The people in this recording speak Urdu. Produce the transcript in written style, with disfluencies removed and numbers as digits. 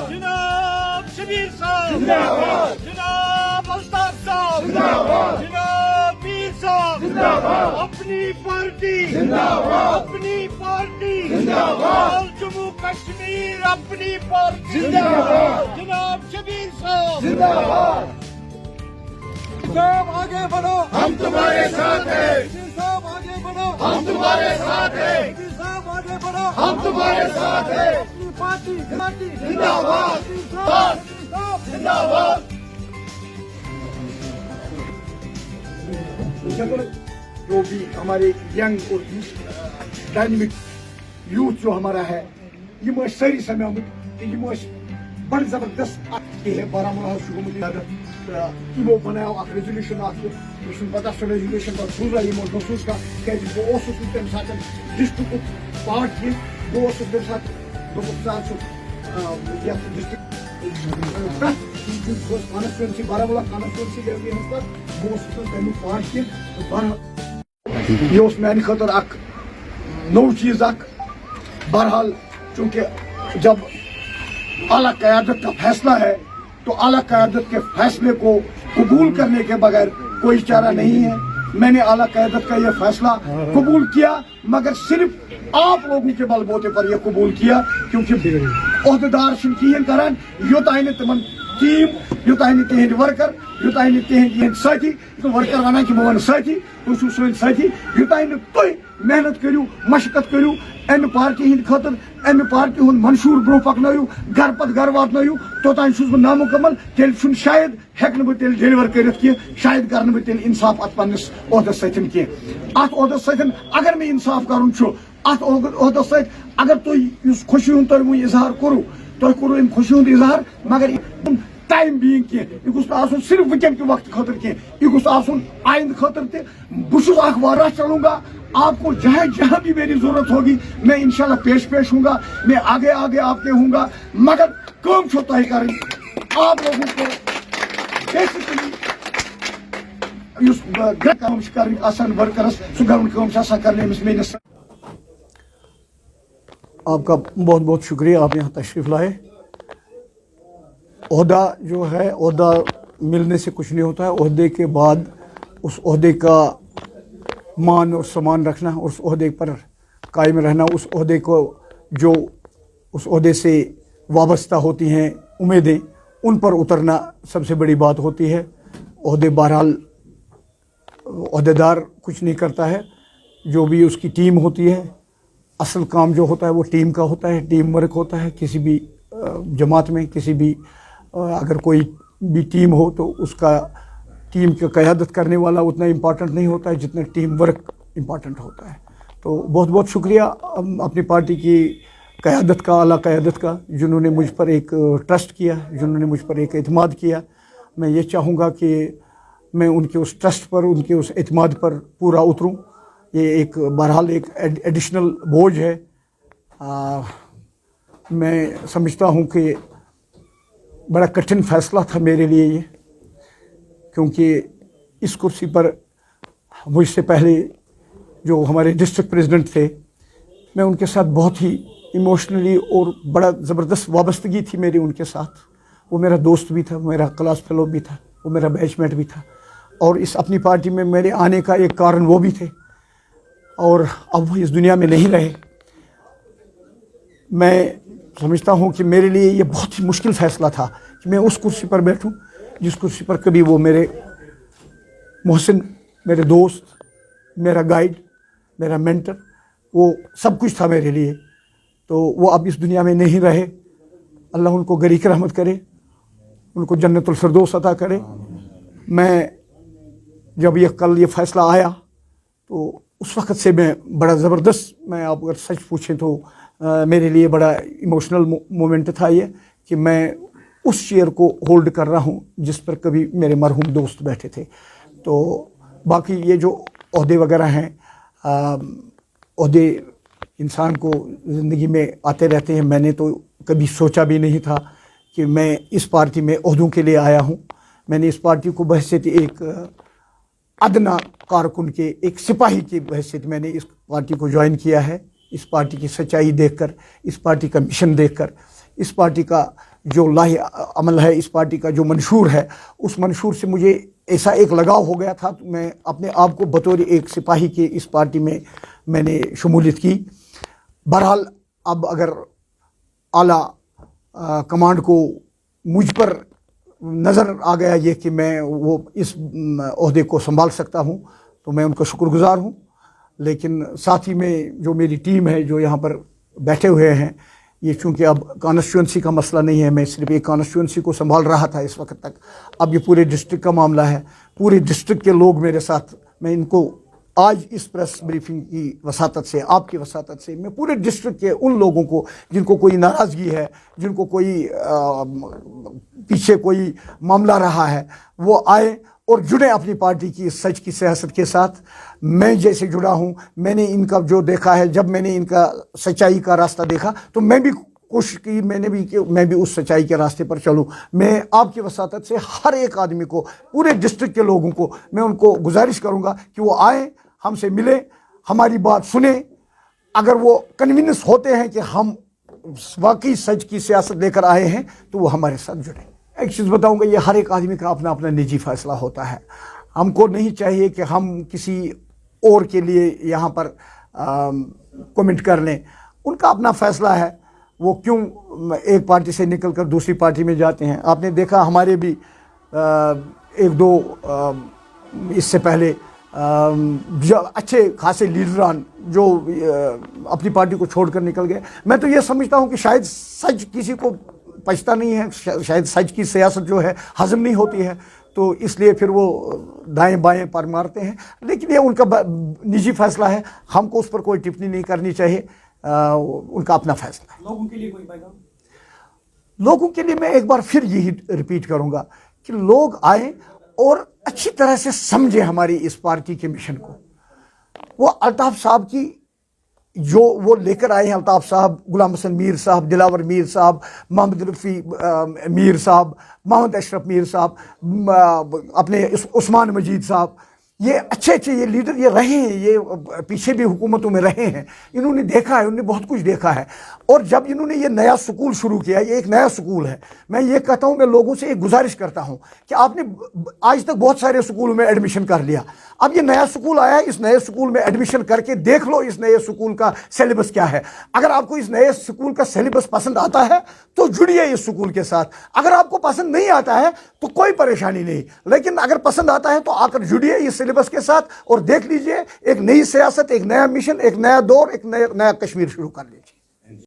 جناب شبیر صاحب زندہباد، جناب الطاف صاحب زندہباد، جناب پیر صاحب زندہباد، اپنی پارٹی زندہباد، اپنی پارٹی زندہباد، جموں کشمیر اپنی پارٹی زندہباد، جناب شبیر صاحب زندہباد۔ صاحب آگے بڑھو، ہم تمہارے ساتھ ہیں۔ صاحب آگے بڑھو، ہم تمہارے ساتھ ہیں۔ صاحب آگے بڑھو، ہم تمہارے ساتھ ہیں۔ اپنی پارٹی زندہ باد، زندہ باد۔ جو بھی ہمارے ینگ اور ڈائنمک یوتھ جو ہمارا ہے یہ ساری سمیمت یہ بڑ زبردست ہے بارہمولہ تمو بناو اخ ریزولوشن پتہ سو ریزولوشن پہ سوزا محسوس کا بہت تمہیں سات ڈسٹرک پارٹ کی بہت تمہیں سات ڈسٹرک کانسٹیچوینسی بارہمولہ کانسٹیچوینسی لیولہِ ہٕنٛز پتہٕ بہٕ اوسُس نہٕ تمیُک پارٹ کینٛہہ یہ اوس میانہِ خٲطرٕ اکھ نوٚو چیٖز اکھ بہرحال چونکہ جب اعلیٰ قیادت کا فیصلہ ہے تو اعلیٰ قیادت کے فیصلے کو قبول کرنے کے بغیر کوئی چارہ نہیں ہے۔ میں نے اعلیٰ قیادت کا یہ فیصلہ قبول کیا مگر صرف آپ لوگوں کے بل بوتے پر یہ قبول کیا کیونکہ عہدیدار کہین کران یوتانہ نہٕ تمن ٹیم یوتانہ نہٕ تہند ورکر یوتانہ نہٕ تہند ساتھی ورکر ونان کہ بہٕ ونہٕ ساتھی تُہۍ چھِو سٲنۍ ساتھی یوتانہ نہٕ تُہۍ محنت کٔرِو مشقت کٔرِو امہِ پارٹی ہٕنٛدِ خٲطرٕ امہِ پارٹی ہُنٛد منشور برونٛہہ پکنٲیِو گھر پتہٕ گھر واتنٲیِو توٚتانۍ چھُس بہٕ نامُکمل تیٚلہِ چھُنہٕ شاید ہیٚکہٕ نہٕ بہٕ تیٚلہِ ڈیلور کٔرِتھ کینٛہہ شاید کرٕ نہٕ بہٕ تیٚلہِ انصاف اتھ پننِس عہدس سۭتۍ کینٛہہ اتھ عہدس سۭتۍ اگر مےٚ انصاف کرُن چھُ اتھ عہدس سۭتۍ اگر تُہۍ یُس خوشی ہُنٛد تۄہہِ وۄنۍ اظہار کوٚروٕ تۄہہِ کوٚروٕ امہِ خوشی ہُنٛد اظہار مگر ٹائم بینگ کی یہ گوٚژھ نہٕ آسُن صرف ونکٮ۪ن کہ وقت خاطر کی یہ گوٚژھ آسُن آئندہ خاطر تہِ بہٕ چھُس اکھ واریاہ چلوں گا آپ کو جہاں جہاں بھی میری ضرورت ہوگی میں انشاءاللہ پیش ہوں گا میں آگے آگے آپ کے ہوں گا مگر کام چھو تۄہہِ کرٕنۍ آپ لوگوں کو بیسکلی یُس گرِ کٲم چھِ کرٕنۍ آسان ورکرس سُہ گرُن کٲم چھِ آسان کرٕنۍ أمِس میٲنِس۔ آپ کا بہت بہت شکریہ آپ یہاں تشریف لائے۔ عہدہ جو ہے عہدہ ملنے سے کچھ نہیں ہوتا ہے، عہدے کے بعد اس عہدے کا مان اور سمان رکھنا اور اس عہدے پر قائم رہنا، اس عہدے کو جو اس عہدے سے وابستہ ہوتی ہیں امیدیں ان پر اترنا سب سے بڑی بات ہوتی ہے۔ عہدے بہرحال عہدیدار کچھ نہیں کرتا ہے، جو بھی اس کی ٹیم ہوتی ہے اصل کام جو ہوتا ہے وہ ٹیم کا ہوتا ہے، ٹیم ورک ہوتا ہے۔ کسی بھی جماعت میں کسی بھی اگر کوئی بھی ٹیم ہو تو اس کا ٹیم کی قیادت کرنے والا اتنا امپورٹنٹ نہیں ہوتا ہے جتنا ٹیم ورک امپورٹنٹ ہوتا ہے۔ تو بہت بہت شکریہ اپنی پارٹی کی قیادت کا، اعلیٰ قیادت کا، جنہوں نے مجھ پر ایک ٹرسٹ کیا، جنہوں نے مجھ پر ایک اعتماد کیا۔ میں یہ چاہوں گا کہ میں ان کے اس ٹرسٹ پر، ان کے اس اعتماد پر پورا اتروں۔ یہ ایک بہرحال ایک ایڈیشنل بوجھ ہے۔ میں سمجھتا ہوں کہ بڑا کٹھن فیصلہ تھا میرے لیے یہ، کیونکہ اس کرسی پر مجھ سے پہلے جو ہمارے ڈسٹرکٹ پریزیڈنٹ تھے میں ان کے ساتھ بہت ہی ایموشنلی اور بڑا زبردست وابستگی تھی میری ان کے ساتھ، وہ میرا دوست بھی تھا, میرا کلاس فیلو بھی تھا, وہ میرا بیچ میٹ بھی تھا, اور اس اپنی پارٹی میں میرے آنے کا ایک کارن وہ بھی تھے, اور اب وہ اس دنیا میں نہیں رہے. میں سمجھتا ہوں کہ میرے لیے یہ بہت ہی مشکل فیصلہ تھا کہ میں اس کرسی پر بیٹھوں جس کرسی پر کبھی وہ میرے محسن, میرے دوست, میرا گائیڈ, میرا مینٹر, وہ سب کچھ تھا میرے لیے. تو وہ اب اس دنیا میں نہیں رہے. اللہ ان کو گریق رحمت کرے, ان کو جنت الفردوس عطا کرے. میں جب یہ فیصلہ آیا تو اس وقت سے میں بڑا زبردست, میں آپ اگر سچ پوچھیں تو میرے لیے بڑا ایموشنل مومنٹ تھا یہ کہ میں اس چیئر کو ہولڈ کر رہا ہوں جس پر کبھی میرے مرحوم دوست بیٹھے تھے. تو باقی یہ جو عہدے وغیرہ ہیں, عہدے انسان کو زندگی میں آتے رہتے ہیں. میں نے تو کبھی سوچا بھی نہیں تھا کہ میں اس پارٹی میں عہدوں کے لیے آیا ہوں. میں نے اس پارٹی کو بحیثیت ایک ادنا کارکن کے, ایک سپاہی کی بحیثیت میں نے اس پارٹی کو جوائن کیا ہے. اس پارٹی کی سچائی دیکھ کر, اس پارٹی کا مشن دیکھ کر, اس پارٹی کا جو لاہ عمل ہے, اس پارٹی کا جو منشور ہے, اس منشور سے مجھے ایسا ایک لگاؤ ہو گیا تھا. میں اپنے آپ کو بطور ایک سپاہی کے اس پارٹی میں نے شمولیت کی. بہرحال اب اگر اعلیٰ کمانڈ کو مجھ پر نظر آ گیا یہ کہ میں وہ اس عہدے کو سنبھال سکتا ہوں تو میں ان کا شکر گزار ہوں. لیکن ساتھ ہی میں جو میری ٹیم ہے جو یہاں پر بیٹھے ہوئے ہیں, یہ چونکہ اب کانسٹیچوئنسی کا مسئلہ نہیں ہے, میں صرف ایک کانسٹیچوئنسی کو سنبھال رہا تھا اس وقت تک. اب یہ پورے ڈسٹرکٹ کا معاملہ ہے, پورے ڈسٹرکٹ کے لوگ میرے ساتھ. میں ان کو آج اس پریس بریفنگ کی وساطت سے, آپ کی وساطت سے, میں پورے ڈسٹرکٹ کے ان لوگوں کو جن کو کوئی ناراضگی ہے, جن کو کوئی پیچھے کوئی معاملہ رہا ہے, وہ آئے اور جڑیں اپنی پارٹی کی سچ کی سیاست کے ساتھ. میں جیسے جڑا ہوں, میں نے ان کا جو دیکھا ہے, جب میں نے ان کا سچائی کا راستہ دیکھا تو میں بھی کوشش کی, میں نے بھی کہ میں بھی اس سچائی کے راستے پر چلوں. میں آپ کی وساطت سے ہر ایک آدمی کو, پورے ڈسٹرکٹ کے لوگوں کو, میں ان کو گزارش کروں گا کہ وہ آئیں, ہم سے ملیں, ہماری بات سنیں. اگر وہ کنوینس ہوتے ہیں کہ ہم واقعی سچ کی سیاست لے کر آئے ہیں تو وہ ہمارے ساتھ جڑیں. ایک چیز بتاؤں گا, یہ ہر ایک آدمی کا اپنا اپنا نجی فیصلہ ہوتا ہے. ہم کو نہیں چاہیے کہ ہم کسی اور کے لیے یہاں پر کمنٹ کر لیں. ان کا اپنا فیصلہ ہے, وہ کیوں ایک پارٹی سے نکل کر دوسری پارٹی میں جاتے ہیں. آپ نے دیکھا ہمارے بھی ایک دو اس سے پہلے جو اچھے خاصے لیڈران جو اپنی پارٹی کو چھوڑ کر نکل گئے. میں تو یہ سمجھتا ہوں کہ شاید سچ کسی کو پچھتا نہیں ہے, شاید سچ کی سیاست جو ہے ہضم نہیں ہوتی ہے, تو اس لیے پھر وہ دائیں بائیں پر مارتے ہیں. لیکن یہ ان کا نجی فیصلہ ہے, ہم کو اس پر کوئی ٹپنی نہیں کرنی چاہیے, ان کا اپنا فیصلہ ہے. لوگوں کے لیے کوئی پیغام؟ لوگوں کے لیے میں ایک بار پھر یہی ریپیٹ کروں گا کہ لوگ آئیں اور اچھی طرح سے سمجھیں ہماری اس پارٹی کے مشن کو. وہ الطاف صاحب کی جو وہ لے کر آئے ہیں, الطاف صاحب, غلام حسن میر صاحب, دلاور میر صاحب, محمد رفیع میر صاحب, محمد اشرف میر صاحب, اپنے عثمان مجید صاحب, یہ اچھے یہ لیڈر یہ رہے ہیں, یہ پیچھے بھی حکومتوں میں رہے ہیں, انہوں نے دیکھا ہے, انہوں نے بہت کچھ دیکھا ہے. اور جب انہوں نے یہ نیا سکول شروع کیا, یہ ایک نیا سکول ہے, میں یہ کہتا ہوں, میں لوگوں سے ایک گزارش کرتا ہوں کہ آپ نے آج تک بہت سارے سکولوں میں ایڈمیشن کر لیا, اب یہ نیا سکول آیا ہے, اس نئے سکول میں ایڈمیشن کر کے دیکھ لو اس نئے سکول کا سیلیبس کیا ہے. اگر آپ کو اس نئے سکول کا سیلیبس پسند آتا ہے تو جڑیے اس سکول کے ساتھ. اگر آپ کو پسند نہیں آتا ہے تو کوئی پریشانی نہیں, لیکن اگر پسند آتا ہے تو آ کر جڑیے اس سیلیبس کے ساتھ اور دیکھ لیجئے ایک نئی سیاست, ایک نیا مشن, ایک نیا دور, ایک نیا کشمیر شروع کر لیجیے.